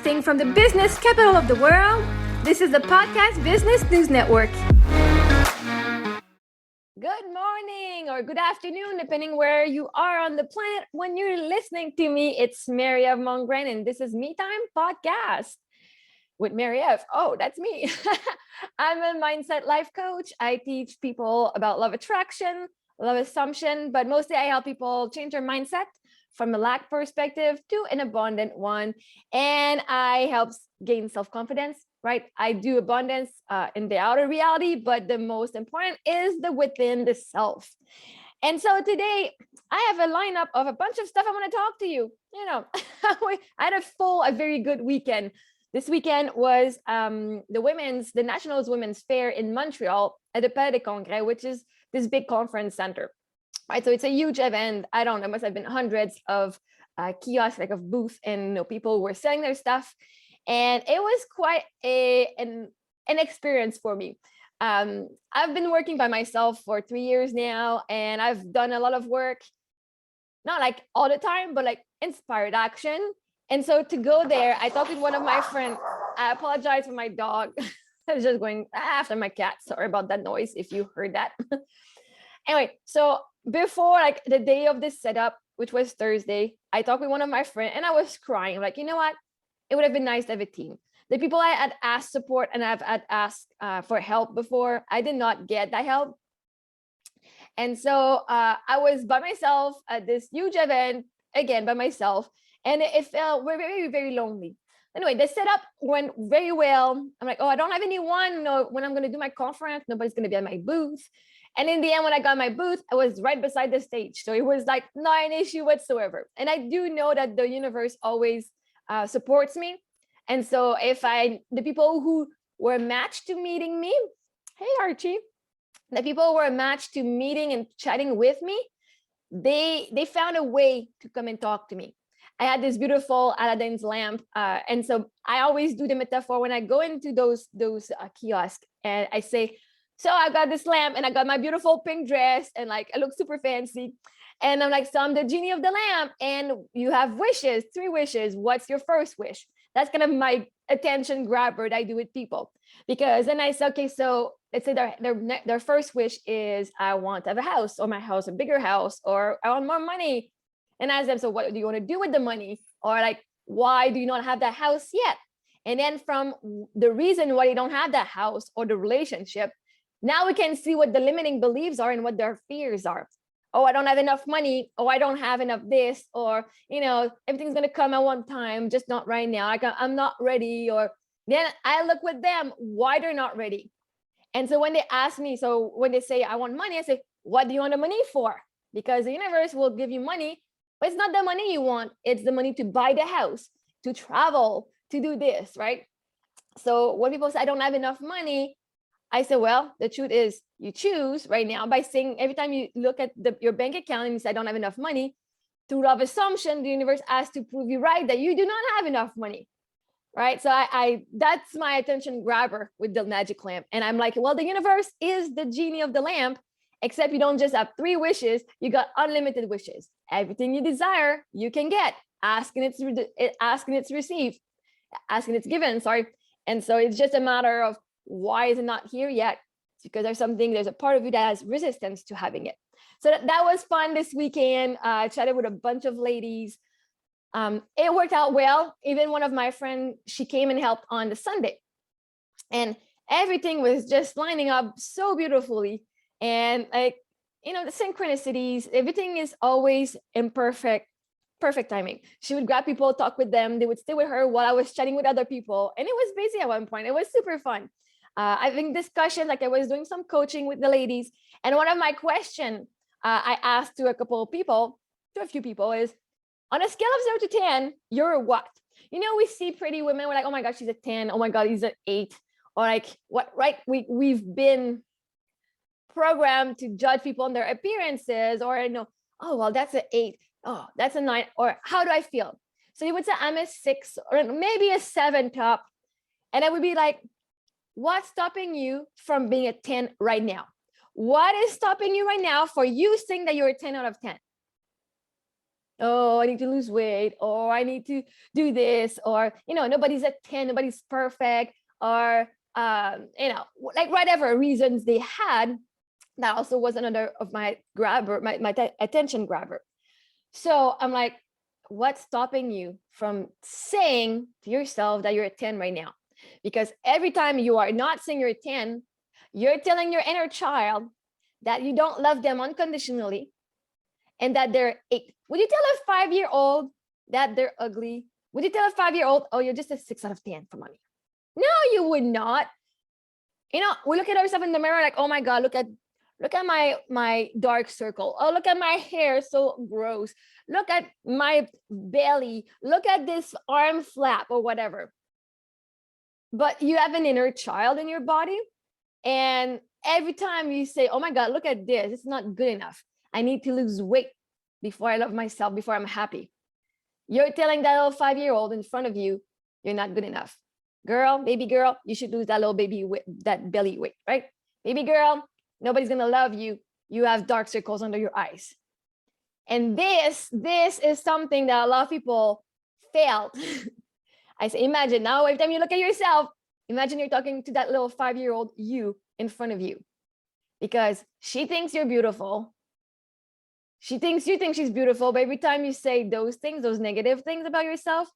Broadcasting from the business capital of the world, this is the Podcast Business News Network. Good morning or good afternoon, depending where you are on the planet. When you're listening to me, it's Mary of Mongrain, and this is Me Time Podcast with Mary F. Oh, that's me. I'm a mindset life coach. I teach people about love attraction, love assumption, but mostly I help people change their mindset from a lack perspective to an abundant one. And I help gain self-confidence, right? I do abundance in the outer reality, but the most important is the within the self. And so today I have a lineup of a bunch of stuff I want to talk to you. You know, I had a very good weekend. This weekend was the National Women's Fair in Montreal at the Palais des Congrès, which is this big conference center. Right, so it's a huge event. I don't know, must have been hundreds of kiosks, like of booths, and people were selling their stuff, and it was quite an experience for me. I've been working by myself for 3 years now, and I've done a lot of work, not like all the time, but like inspired action. And so to go there, I talked with one of my friends. I apologize for my dog. I was just going after my cat. Sorry about that noise if you heard that. Anyway, so before like the day of this setup, which was Thursday, I talked with one of my friends and I was crying. Like, you know what? It would have been nice to have a team. The people I had asked support and I've had asked for help before, I did not get that help. And so I was by myself at this huge event, again, by myself. And it felt very, very lonely. Anyway, the setup went very well. I'm like, oh, I don't have anyone. No, when I'm going to do my conference, nobody's going to be at my booth. And in the end, when I got my booth, I was right beside the stage. So it was like not an issue whatsoever. And I do know that the universe always supports me. And so the people who were matched to meeting me, hey, Archie, the people who were matched to meeting and chatting with me, they found a way to come and talk to me. I had this beautiful Aladdin's lamp. And so I always do the metaphor when I go into those kiosks and I say, so I got this lamp and I got my beautiful pink dress and like I look super fancy. And I'm like, so I'm the genie of the lamp and you have wishes, 3 wishes. What's your first wish? That's kind of my attention grabber that I do with people. Because then I say, okay, so let's say their first wish is I want to have a house, or my house, a bigger house, or I want more money. And I ask them, so what do you want to do with the money? Or like, why do you not have that house yet? And then from the reason why you don't have that house or the relationship, now we can see what the limiting beliefs are and what their fears are. Oh, I don't have enough money. Oh, I don't have enough this, or, everything's going to come at one time, just not right now. I'm not ready. Or then I look with them why they're not ready. And so when they ask me, so when they say, I want money, I say, what do you want the money for? Because the universe will give you money, but it's not the money you want. It's the money to buy the house, to travel, to do this, right? So when people say, I don't have enough money, I said, well, the truth is you choose right now by saying every time you look at your bank account and you say, I don't have enough money, through love assumption, the universe has to prove you right that you do not have enough money, right? So that's my attention grabber with the magic lamp. And I'm like, well, the universe is the genie of the lamp, except you don't just have 3 wishes, you got unlimited wishes. Everything you desire, you can get. Asking it's received, asking it's given, sorry. And so it's just a matter of, why is it not here yet? It's because there's a part of you that has resistance to having it. So that was fun this weekend. I chatted with a bunch of ladies. It worked out well. Even one of my friends, she came and helped on the Sunday. And everything was just lining up so beautifully. And like, the synchronicities, everything is always imperfect, perfect timing. She would grab people, talk with them. They would stay with her while I was chatting with other people. And it was busy at one point. It was super fun. I think discussion, like I was doing some coaching with the ladies. And one of my questions I asked to a few people is, on a scale of 0 to 10, you're what? We see pretty women, we're like, oh my God, she's a 10. Oh my God, he's an 8. Or like, what, right? We've been programmed to judge people on their appearances, or oh, well, that's an 8. Oh, that's a 9. Or how do I feel? So you would say I'm a 6 or maybe a 7 top. And I would be like, what's stopping you from being a 10 right now? What is stopping you right now for you saying that you're a 10 out of 10? Oh, I need to lose weight, or I need to do this, or nobody's a 10, nobody's perfect, or like whatever reasons they had. That also was another of my grabber, my attention grabber. So I'm like, what's stopping you from saying to yourself that you're a 10 right now? Because every time you are not saying you're a 10, you're telling your inner child that you don't love them unconditionally and that they're 8. Would you tell a 5-year-old that they're ugly? Would you tell a 5-year-old, oh, you're just a 6 out of 10 for mommy? No, you would not. We look at ourselves in the mirror like, oh my God, look at my dark circle. Oh, look at my hair, so gross. Look at my belly. Look at this arm flap or whatever. But you have an inner child in your body, and every time you say, oh my God, look at this, it's not good enough. I need to lose weight before I love myself, before I'm happy. You're telling that little 5-year-old in front of you, you're not good enough. Girl, baby girl, you should lose that little baby weight, that belly weight, right? Baby girl, nobody's gonna love you. You have dark circles under your eyes. And this is something that a lot of people felt. I say, imagine now, every time you look at yourself, imagine you're talking to that little 5-year-old you in front of you, because she thinks you're beautiful. She thinks you think she's beautiful, but every time you say those things, those negative things about yourself,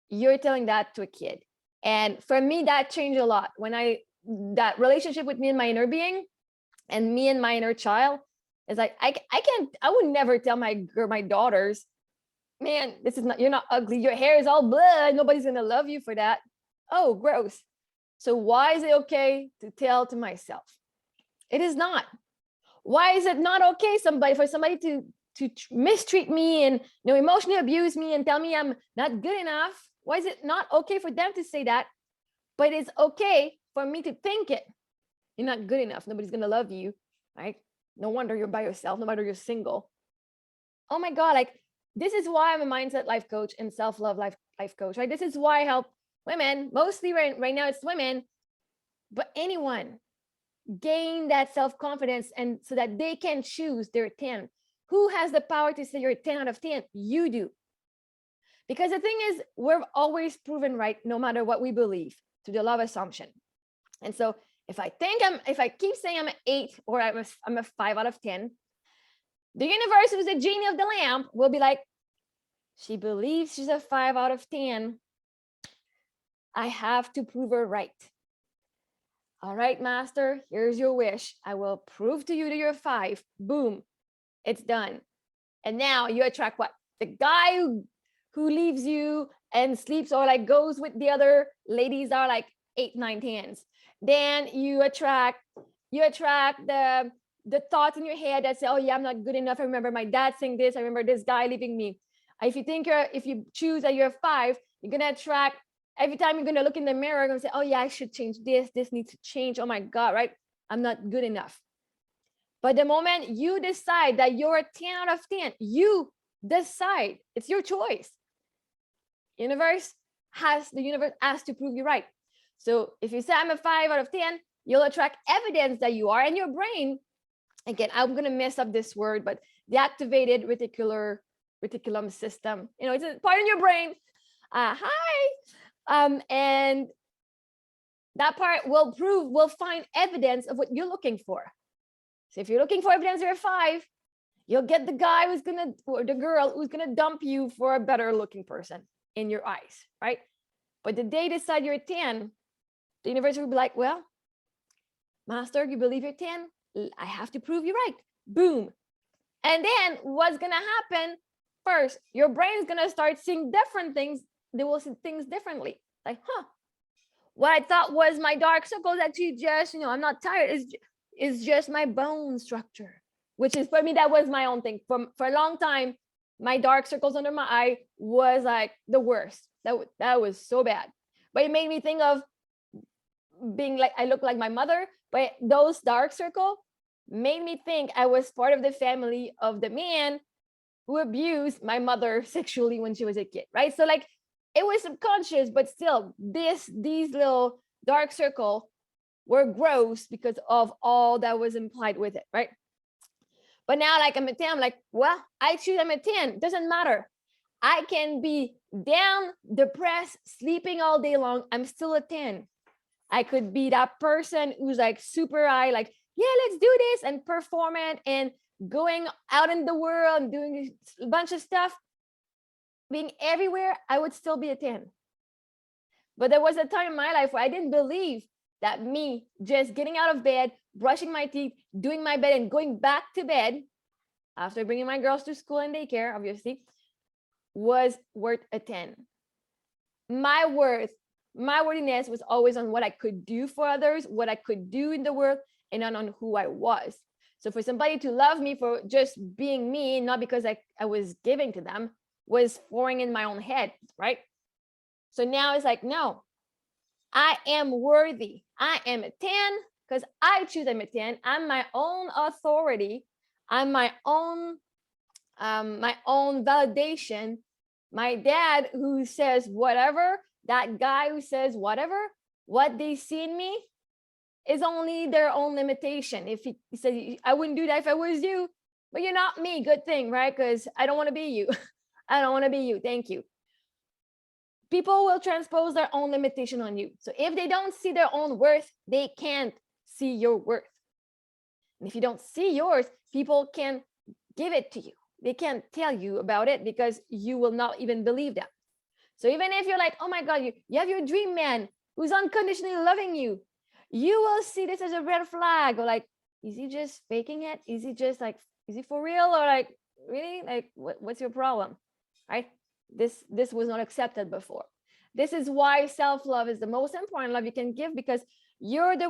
you're telling that to a kid. And for me, that changed a lot when that relationship with me and my inner being and me and my inner child is like, I would never tell my daughters, man, this is not, you're not ugly. Your hair is all blood. Nobody's going to love you for that. Oh, gross. So why is it okay to tell to myself? It is not. Why is it not okay for somebody to mistreat me and emotionally abuse me and tell me I'm not good enough? Why is it not okay for them to say that, but it's okay for me to think it? You're not good enough. Nobody's gonna love you, right? No wonder you're by yourself. No wonder you're single. Oh my God! Like, this is why I'm a mindset life coach and self-love life coach, right? This is why I help women, mostly right now it's women, but anyone gain that self-confidence, and so that they can choose their 10. Who has the power to say you're 10 out of 10? You do. Because the thing is, we're always proven right no matter what we believe, to the law of assumption. And so if I keep saying I'm an 8 or I'm a 5 out of 10, the universe, who's the genie of the lamp, will be like, she believes she's a 5 out of 10. I have to prove her right. All right, master, here's your wish. I will prove to you that you're a 5. Boom, it's done. And now you attract what? The guy who leaves you and sleeps or like goes with the other ladies are like 8, 9, 10s. Then you attract the thoughts in your head that say, oh yeah, I'm not good enough. I remember my dad saying this. I remember this guy leaving me. If you choose that you're a 5, you're gonna attract. Every time you're gonna look in the mirror, you're gonna say, oh yeah, I should change this. This needs to change. Oh my God, right? I'm not good enough. But the moment you decide that you're a 10 out of 10, you decide. It's your choice. The universe has to prove you right. So if you say I'm a 5 out of 10, you'll attract evidence that you are. In your brain, again, I'm gonna mess up this word, but the activated reticulum system. It's a part in your brain. And that part will find evidence of what you're looking for. So if you're looking for evidence you're a 5, you'll get the guy or the girl who's gonna dump you for a better looking person in your eyes, right? But the day you decide you're a 10, the universe will be like, well, master, you believe you're 10? I have to prove you right. Boom. And then what's gonna happen? First, your brain's gonna start seeing different things. They will see things differently. Like, what I thought was my dark circles actually just, I'm not tired. Is just my bone structure, which is, for me, that was my own thing. For a long time, my dark circles under my eye was like the worst. That was so bad. But it made me think of being like, I look like my mother, but those dark circles made me think I was part of the family of the man who abused my mother sexually when she was a kid, right? So like, it was subconscious, but still, these little dark circle were gross because of all that was implied with it, right? But now, like, I'm a 10, I'm like, well, I choose I'm a 10. Doesn't matter. I can be down, depressed, sleeping all day long. I'm still a 10. I could be that person who's like super high, like, yeah, let's do this and perform it and going out in the world and doing a bunch of stuff, being everywhere. I would still be a 10. But there was a time in my life where I didn't believe that me just getting out of bed, brushing my teeth, doing my bed, and going back to bed after bringing my girls to school and daycare, obviously, was worth a 10. My worthiness was always on what I could do for others, what I could do in the world, and not on who I was. So for somebody to love me for just being me, not because I was giving to them, was pouring in my own head, right? So now it's like, no, I am worthy. I am a 10 because I choose I'm a 10. I'm my own authority. I'm my own validation. My dad who says whatever, that guy who says whatever, what they see in me is only their own limitation. If he says, I wouldn't do that if I was you, but you're not me, good thing, right? Because I don't want to be you. I don't want to be you. Thank you. People will transpose their own limitation on you. So if they don't see their own worth, they can't see your worth. And if you don't see yours, people can give it to you. They can't tell you about it because you will not even believe them. So even if you're like, oh my God, you have your dream man who's unconditionally loving you, you will see this as a red flag, or like, is he just faking it? Is he just like, is he for real? Or like, really? Like, what's your problem? Right? This was not accepted before. This is why self-love is the most important love you can give, because you're the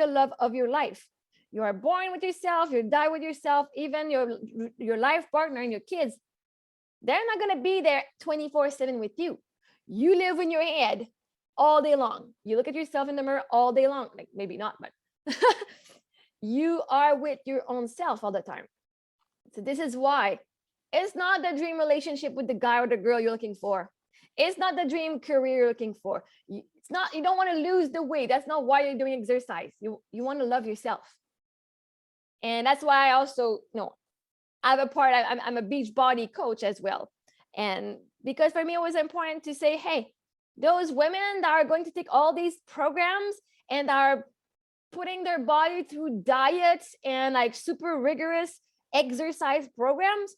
love of your life. You are born with yourself, you die with yourself, even your life partner and your kids, they're not going to be there 24/7 with you. You live in your head all day long. You look at yourself in the mirror all day long. Like, maybe not, but you are with your own self all the time. So this is why it's not the dream relationship with the guy or the girl you're looking for. It's not the dream career you're looking for. It's not, you don't want to lose the weight. That's not why you're doing exercise. You want to love yourself. And that's why I also, I have a part, I'm a beach body coach as well. And because for me, it was important to say, hey, those women that are going to take all these programs and are putting their body through diets and like super rigorous exercise programs,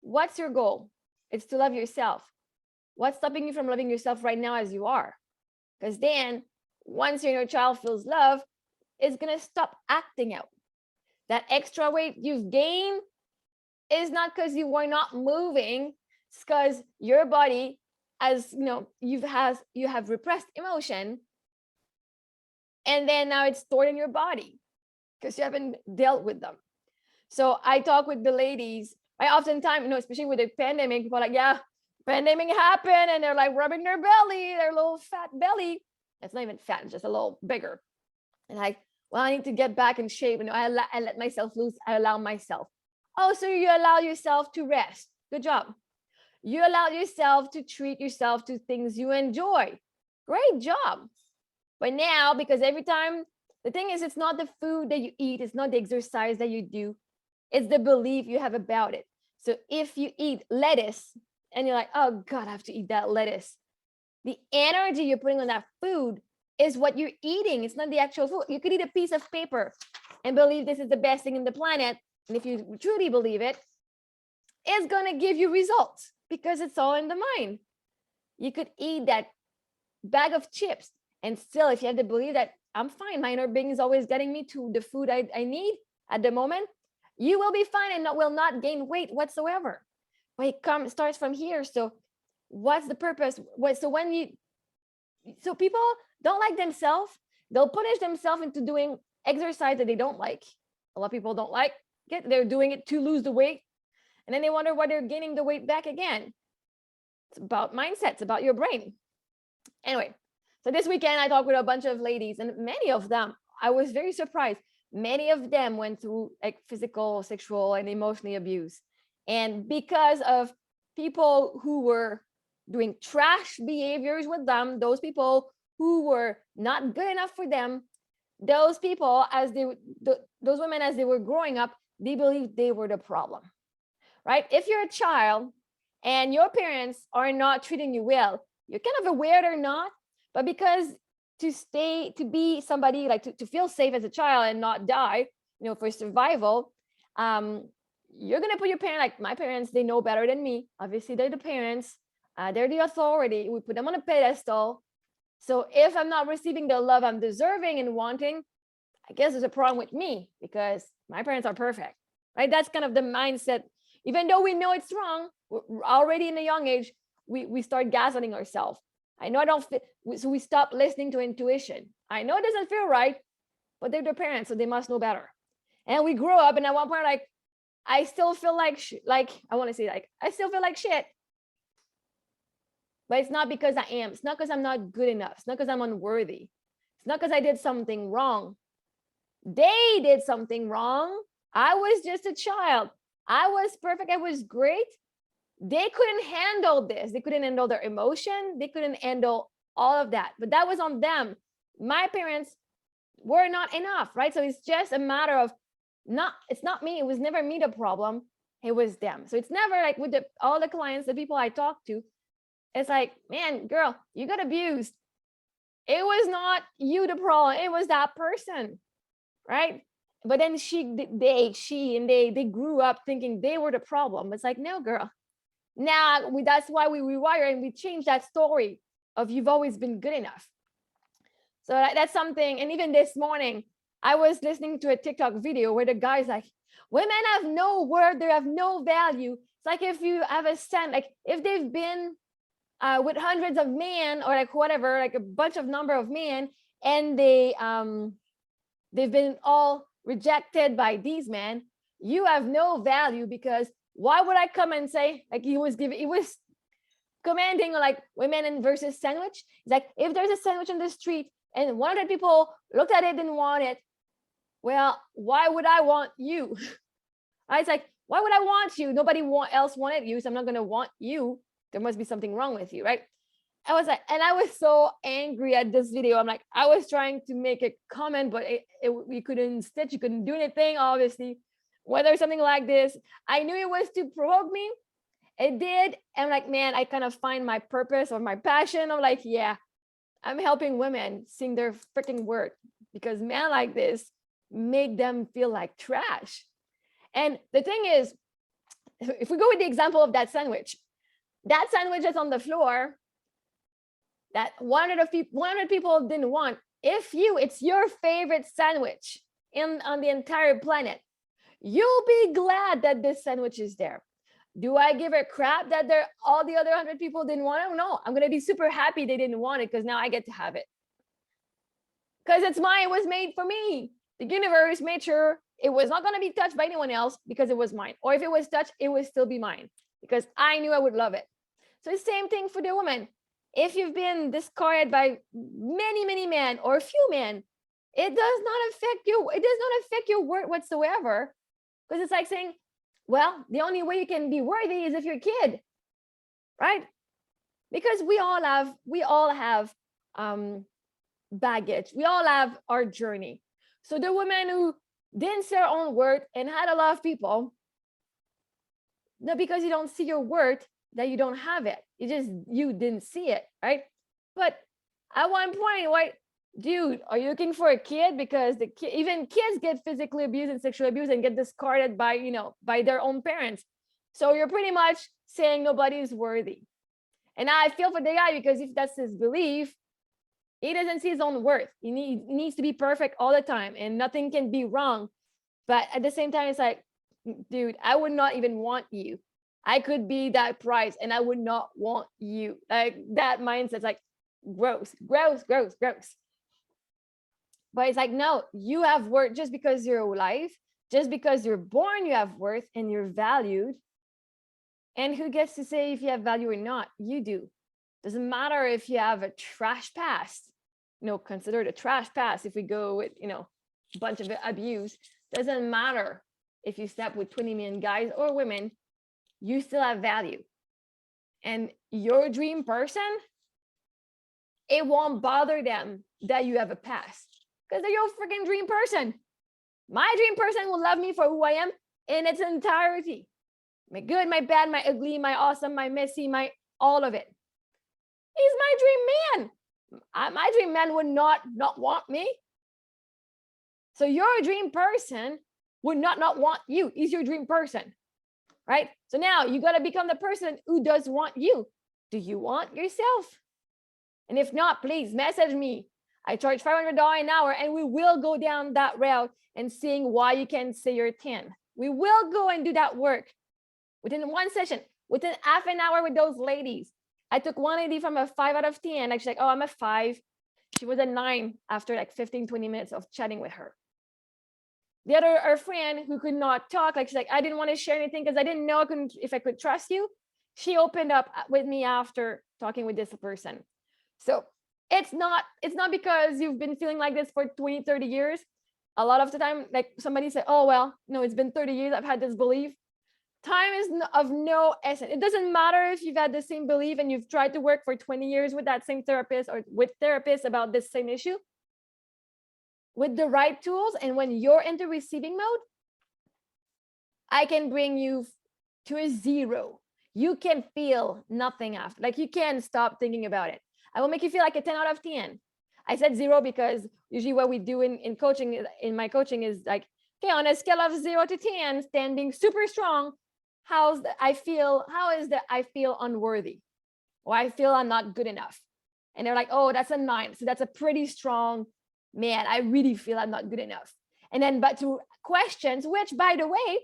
what's your goal? It's to love yourself. What's stopping you from loving yourself right now as you are? Because then once your inner child feels love, it's going to stop acting out. That extra weight you've gained is not because you were not moving. It's because your body, as you have repressed emotion, and then now it's stored in your body because you haven't dealt with them. So I talk with the ladies. I oftentimes, especially with the pandemic, people are like, yeah, pandemic happened, and they're like rubbing their belly, their little fat belly. It's not even fat, it's just a little bigger. And like, well, I need to get back in shape. I let myself loose. I allow myself. Oh, so you allow yourself to rest. Good job. You allow yourself to treat yourself to things you enjoy. Great job. But now, because every time, the thing is, it's not the food that you eat, it's not the exercise that you do, it's the belief you have about it. So if you eat lettuce and you're like, oh God, I have to eat that lettuce, the energy you're putting on that food is what you're eating. It's not the actual food. You could eat a piece of paper and believe this is the best thing in the planet. And if you truly believe it, it's going to give you results because it's all in the mind. You could eat that bag of chips and still, if you have to believe that I'm fine, my inner being is always getting me to the food I need at the moment, you will be fine and will not gain weight whatsoever. But it starts from here. So what's the purpose? So people don't like themselves. They'll punish themselves into doing exercise that they don't like. A lot of people don't like it. They're doing it to lose the weight. And then they wonder why they're gaining the weight back again. It's about mindset. It's about your brain. Anyway, so this weekend I talked with a bunch of ladies, and many of them, I was very surprised. Many of them went through like physical, sexual, and emotional abuse. And because of people who were doing trash behaviors with them, those people who were not good enough for them, those people, those women, as they were growing up, they believe they were the problem, right? If you're a child and your parents are not treating you well, you're kind of aware they're not, but because to be somebody like to feel safe as a child and not die, for survival, um, you're gonna put your parent, like my parents, they know better than me. Obviously, they're the parents, they're the authority. We put them on a pedestal. So if I'm not receiving the love I'm deserving and wanting, I guess there's a problem with me because my parents are perfect, right? That's kind of the mindset. Even though we know it's wrong, we're already in a young age, we start gaslighting ourselves. I know I don't fit, so we stop listening to intuition. I know it doesn't feel right, but they're their parents, so they must know better. And we grow up, and at one point, like, I still feel like I want to say like I still feel like shit. But it's not because I am. It's not because I'm not good enough. It's not because I'm unworthy. It's not because I did something wrong. They did something wrong. I was just a child. I was perfect. I was great. They couldn't handle this. They couldn't handle their emotion. They couldn't handle all of that. But that was on them. My parents were not enough, right? So it's just a matter of it's not me. It was never me the problem. It was them. So it's never like with all the clients, the people I talk to, it's like, man, girl, you got abused. It was not you the problem. It was that person, right? But then they grew up thinking they were the problem. It's like, no, girl. Now that's why we rewire and we change that story of you've always been good enough. So that's something. And even this morning, I was listening to a TikTok video where the guy's like, women have no worth, they have no value. It's like if you have a sense, like if they've been with hundreds of men or like whatever, like a bunch of number of men, and they've been all rejected by these men, you have no value because why would I come and say, like he was commanding like women and versus sandwich. It's like if there's a sandwich on the street and 100 people looked at it, didn't want it, well, why would I want you? It's like, why would I want you? Nobody else wanted you, so I'm not going to want you. There must be something wrong with you, right? I was like, and I was so angry at this video. I'm like, I was trying to make a comment, but we couldn't stitch, you couldn't do anything, obviously. Whether something like this, I knew it was to provoke me. It did. I'm like, man, I kind of find my purpose or my passion. I'm like, yeah, I'm helping women sing their freaking word because men like this make them feel like trash. And the thing is, if we go with the example of that sandwich that's on the floor that 100 people didn't want, it's your favorite sandwich on the entire planet, you'll be glad that this sandwich is there. Do I give a crap that all the other 100 people didn't want it? No, I'm going to be super happy they didn't want it because now I get to have it. Because it's mine, it was made for me. The universe made sure it was not going to be touched by anyone else because it was mine. Or if it was touched, it would still be mine because I knew I would love it. So the same thing for the woman. If you've been discarded by many, many men or a few men, it does not affect your worth whatsoever. Because it's like saying, well, the only way you can be worthy is if you're a kid, right? Because we all have baggage. We all have our journey. So the woman who didn't see her own worth and had a lot of people, not because you don't see your worth that you don't have it. You didn't see it, right? But at one point, like, dude, are you looking for a kid? Because even kids get physically abused and sexually abused and get discarded by their own parents. So you're pretty much saying nobody's worthy. And I feel for the guy because if that's his belief, he doesn't see his own worth. He needs to be perfect all the time and nothing can be wrong. But at the same time, it's like, dude, I would not even want you. I could be that price and I would not want you. Like that mindset's like gross. But it's like, no, you have worth just because you're alive, just because you're born, you have worth and you're valued. And who gets to say if you have value or not? You do. Doesn't matter if you have a trash past, consider it a trash past. If we go with, a bunch of abuse, doesn't matter if you slept with 20 million guys or women, you still have value. And your dream person, it won't bother them that you have a past because they're your freaking dream person. My dream person will love me for who I am in its entirety. My good, my bad, my ugly, my awesome, my messy, my all of it. He's my dream man. My dream man would not want me. So your dream person would not want you. He's your dream person, right? So now you got to become the person who does want you. Do you want yourself? And if not, please message me. I charge $500 an hour, and we will go down that route and seeing why you can't say you're 10. We will go and do that work within one session, within half an hour with those ladies. I took one lady from a 5 out of 10. Like, she's like, oh, I'm a 5. She was a 9 after like 15, 20 minutes of chatting with her. The other, our friend who could not talk, like, she's like, I didn't want to share anything because I didn't know if I could trust you. She opened up with me after talking with this person. So it's not because you've been feeling like this for 20, 30 years. A lot of the time, like, somebody said, oh, well, no, it's been 30 years. I've had this belief. Time is of no essence. It doesn't matter if you've had the same belief and you've tried to work for 20 years with that same therapist or with therapists about this same issue. With the right tools, and when you're into receiving mode, I can bring you to a 0. You can feel nothing after. Like, you can't stop thinking about it. I will make you feel like a 10 out of 10. I said 0 because usually what we do in coaching, in my coaching, is like, okay, on a scale of 0 to 10, standing super strong, how is that I feel unworthy, or I feel I'm not good enough. And they're like, oh, that's a 9. So that's a pretty strong, man, I really feel I'm not good enough. And then, but to questions, which, by the way,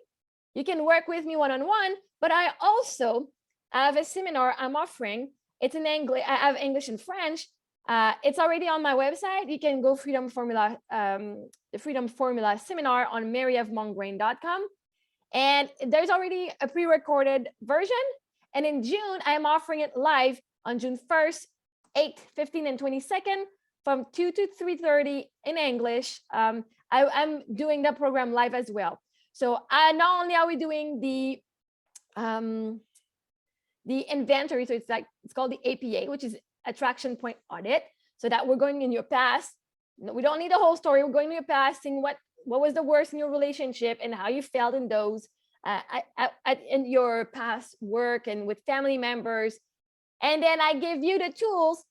you can work with me one-on-one, but I also have a seminar I'm offering. It's in English. I have English and French. It's already on my website. You can go Freedom Formula, the Freedom Formula seminar on maryofmongrain.com. And there's already a pre-recorded version. And in June, I am offering it live on June 1st, 8th, 15th, and 22nd from 2 to 3:30 in English. I'm doing the program live as well. So not only are we doing the inventory, so it's called the APA, which is Attraction Point Audit, so that we're going in your past. We don't need the whole story. We're going to your past, seeing what was the worst in your relationship and how you failed in those, in your past work and with family members. And then I give you the tools,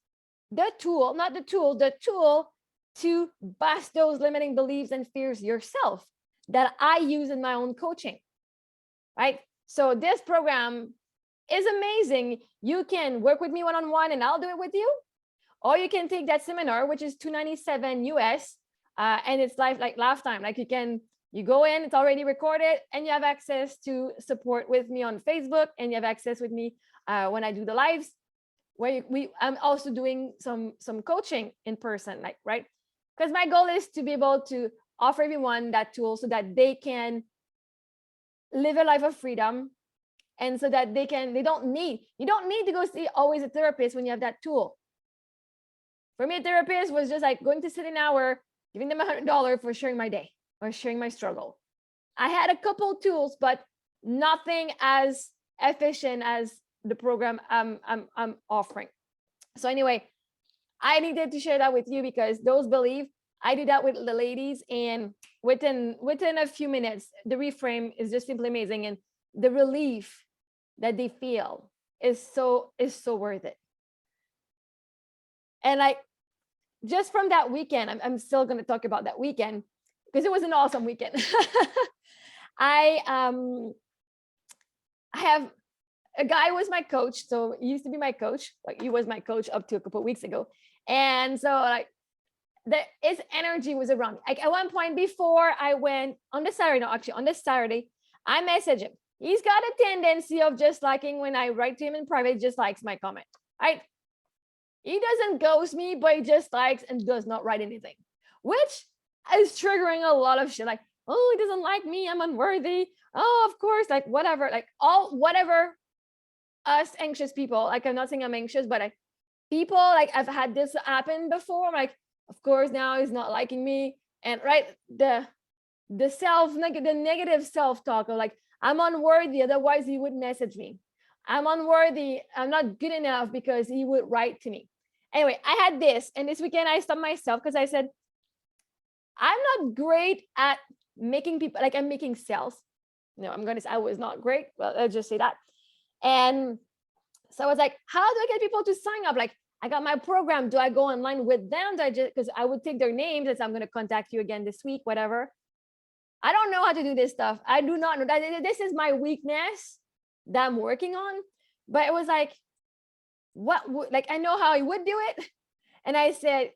the tool to bust those limiting beliefs and fears yourself that I use in my own coaching, right? So this program is amazing. You can work with me one-on-one and I'll do it with you. Or you can take that seminar, which is $297 US, and it's live, like lifetime. Like, you go in, it's already recorded, and you have access to support with me on Facebook, and you have access with me when I do the lives, where I'm also doing some coaching in person, like, right? Because my goal is to be able to offer everyone that tool so that they can live a life of freedom, and so that you don't need to go see always a therapist when you have that tool. For me, a therapist was just like going to sit an hour, giving them $100 for sharing my day or sharing my struggle. I had a couple tools, but nothing as efficient as the program I'm offering. So anyway, I needed to share that with you because those believe. I did that with the ladies, and within a few minutes, the reframe is just simply amazing, and the relief that they feel is so worth it. And like, just from that weekend, I'm still going to talk about that weekend because it was an awesome weekend. I have a guy who was my coach. So he used to be my coach. Like, he was my coach up to a couple of weeks ago. And so like, his energy was around me. Like, at one point before I went on this Saturday, I messaged him. He's got a tendency of just liking when I write to him in private, he just likes my comment, right? He doesn't ghost me, but he just likes and does not write anything, which is triggering a lot of shit. Like, oh, he doesn't like me, I'm unworthy. Oh, of course, like whatever, like whatever us anxious people, like, I'm not saying I'm anxious, but people, like, I've had this happen before. I'm like, of course, now he's not liking me. And right, the negative self-talk of like, I'm unworthy, otherwise he would message me. I'm unworthy, I'm not good enough because he would write to me. Anyway, I had this, and this weekend I stopped myself because I said, I'm not great at making people, like, I'm making sales. I'm going to say I was not great. Well, let's just say that. And so I was like, how do I get people to sign up? Like, I got my program. Do I go online with them? Do I just, because I would take their names and say, I'm going to contact you again this week, whatever. I don't know how to do this stuff. I do not know that this is my weakness that I'm working on. But it was like, like, I know how I would do it. And I said,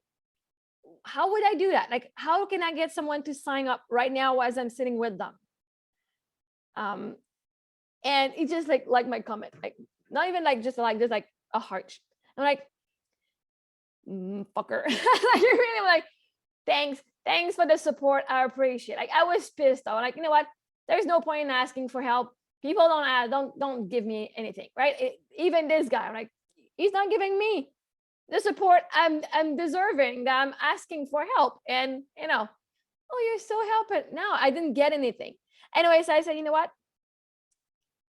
how would I do that? Like, how can I get someone to sign up right now as I'm sitting with them? And it's just like my comment, like not even like just like a heart. I'm like, fucker. Like, you're really like, thanks for the support. I appreciate it. Like, I was pissed off. Like, you know what? There's no point in asking for help. People don't give me anything, right? Even this guy, I'm like, he's not giving me the support I'm deserving, that I'm asking for help. And oh, you're so helping. No, I didn't get anything. Anyways, I said, you know what?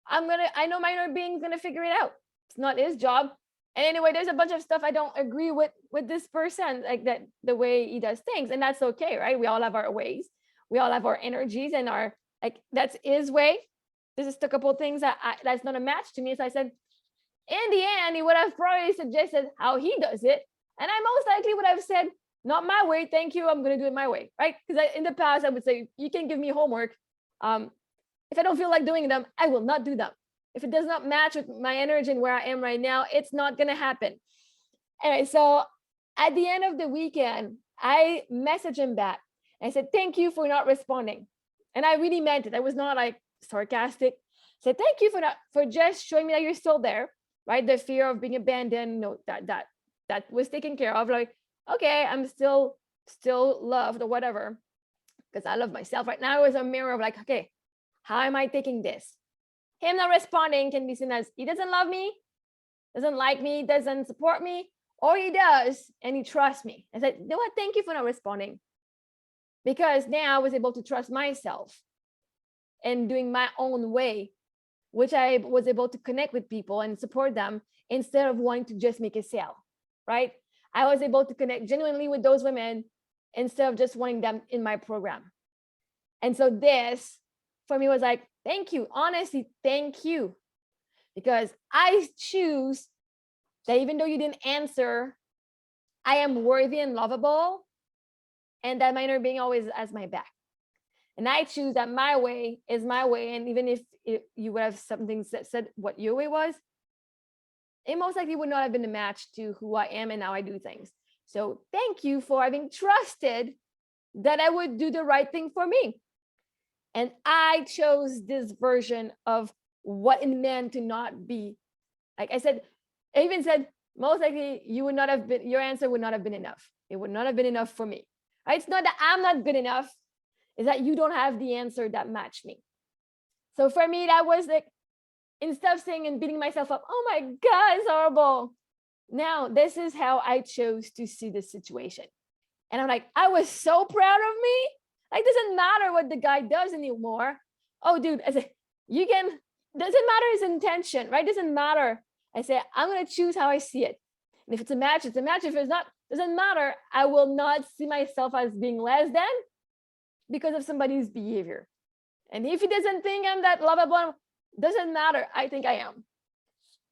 I know my inner being's gonna figure it out. It's not his job. And anyway, there's a bunch of stuff I don't agree with this person, like that, the way he does things. And that's okay, right? We all have our ways. We all have our energies and our, like, that's his way. There's just a couple of things that's not a match to me. So I said, in the end, he would have probably suggested how he does it. And I most likely would have said, not my way, thank you, I'm going to do it my way, right? Because in the past, I would say, you can give me homework. If I don't feel like doing them, I will not do them. If it does not match with my energy and where I am right now, it's not going to happen. Anyway, so at the end of the weekend, I messaged him back. I said, thank you for not responding. And I really meant it. I was not like sarcastic. I said, thank you for just showing me that you're still there, right? The fear of being abandoned, no, that was taken care of. Like, okay, I'm still loved or whatever, because I love myself right now. It was a mirror of like, okay, how am I taking this? Him not responding can be seen as he doesn't love me, doesn't like me, doesn't support me, or he does and he trusts me. I said, you know what? Thank you for not responding, because now I was able to trust myself and doing my own way, which I was able to connect with people and support them instead of wanting to just make a sale, right? I was able to connect genuinely with those women instead of just wanting them in my program. And so this for me was like, thank you. Honestly, thank you. Because I choose that even though you didn't answer, I am worthy and lovable, and that my inner being always has my back. And I choose that my way is my way. And even if you would have something said what your way was, it most likely would not have been a match to who I am and how I do things. So thank you for having trusted that I would do the right thing for me. And I chose this version of what it meant to not be. Like I said, I even said, most likely your answer would not have been enough. It would not have been enough for me. Right? It's not that I'm not good enough. It's that you don't have the answer that matched me. So for me, that was like, instead of saying and beating myself up, oh my God, it's horrible. Now, this is how I chose to see the situation. And I'm like, I was so proud of me. Like, doesn't matter what the guy does anymore. Oh, dude, I said, doesn't matter his intention, right? Doesn't matter. I say, I'm going to choose how I see it. And if it's a match, it's a match. If it's not, doesn't matter. I will not see myself as being less than because of somebody's behavior. And if he doesn't think I'm that lovable, doesn't matter. I think I am.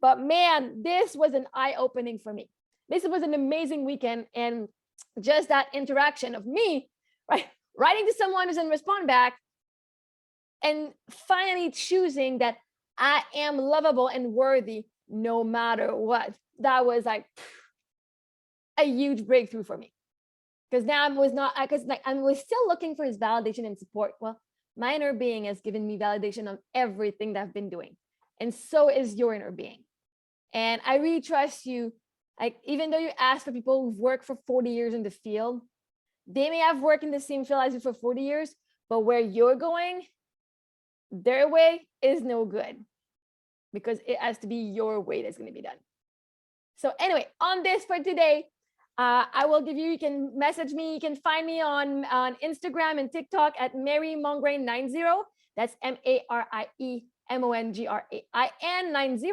But man, this was an eye-opening for me. This was an amazing weekend. And just that interaction of me, right, writing to someone who doesn't respond back, and finally choosing that I am lovable and worthy no matter what. That was like a huge breakthrough for me. Because now I was still looking for his validation and support. Well, my inner being has given me validation on everything that I've been doing. And so is your inner being. And I really trust you. Like, even though you ask for people who've worked for 40 years in the field, they may have worked in the same field as you for 40 years, but where you're going, their way is no good, because it has to be your way that's going to be done. So anyway, on this for today, I will give you can message me. You can find me on Instagram and TikTok at Mary Mongrain 90. That's MARIEMONGRAIN 90.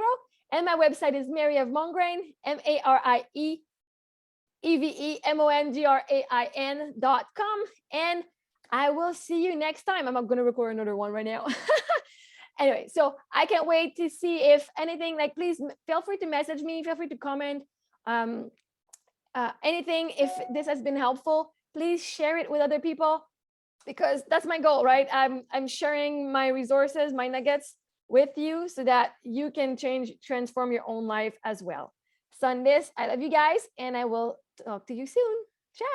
And my website is Mary of Mongrain, MARIEEVEMONGRAIN.com. And I will see you next time. I'm going to record another one right now. Anyway, so I can't wait to see if anything, like, please feel free to message me, feel free to comment. Anything, if this has been helpful, please share it with other people, because that's my goal, right? I'm sharing my resources, my nuggets with you so that you can transform your own life as well. So on this, I love you guys, and I will talk to you soon. Ciao.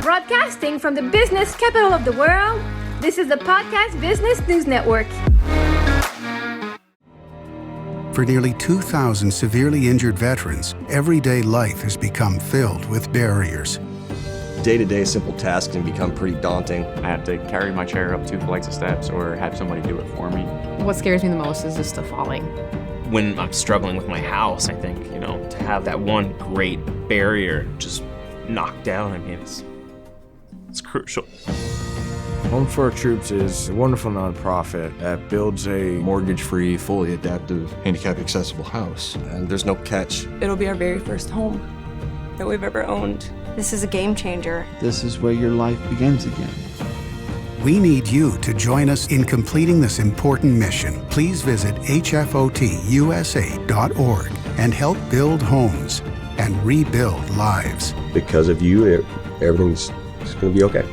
Broadcasting from the business capital of the world, this is the Podcast Business News Network. For nearly 2,000 severely injured veterans, everyday life has become filled with barriers. Day-to-day simple tasks can become pretty daunting. I have to carry my chair up 2 flights of steps or have somebody do it for me. What scares me the most is just the falling. When I'm struggling with my house, I think, to have that one great barrier just knocked down, I mean, it's crucial. Home for Our Troops is a wonderful nonprofit that builds a mortgage-free, fully adaptive, handicap-accessible house. And there's no catch. It'll be our very first home that we've ever owned. This is a game changer. This is where your life begins again. We need you to join us in completing this important mission. Please visit hfotusa.org and help build homes and rebuild lives. Because of you, everything's going to be okay.